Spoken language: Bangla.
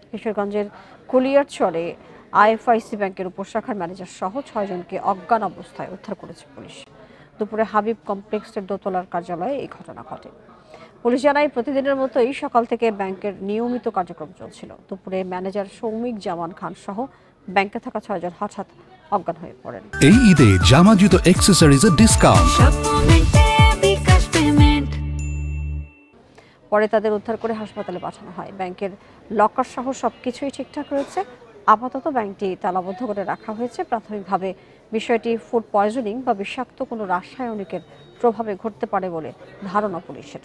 কিশোরগঞ্জের কুলিয়ারচরে আইএফআইসি ব্যাংকের উপশাখার ম্যানেজার সহ 6 জনকে অজ্ঞান অবস্থায় উদ্ধার করেছে পুলিশ। দুপুরে হাবিব কমপ্লেক্সের দোতলার কার্যালয়ে এই ঘটনা ঘটে। পুলিশ জানায়, প্রতিদিনের মতোই সকাল থেকে ব্যাংকের নিয়মিত কার্যক্রম চলছিল। দুপুরে ম্যানেজার সৌমিক জামান খান সহ ব্যাংকে থাকা 6 জন হঠাৎ অজ্ঞান হয়ে পড়েন। এই ঈদে জামা জুতো অ্যাকসেসরিজের ডিসকাউন্ট। পরে তাদের উদ্ধার করে হাসপাতালে পাঠানো হয়। ব্যাংকের লকার সহ সবকিছুই ঠিকঠাক রয়েছে। আপাতত ব্যাংকটি তালাবদ্ধ করে রাখা হয়েছে। প্রাথমিকভাবে বিষয়টি ফুড পয়জনিং বা বিষাক্ত কোনো রাসায়নিকের প্রভাবে ঘটতে পারে বলে ধারণা পুলিশের।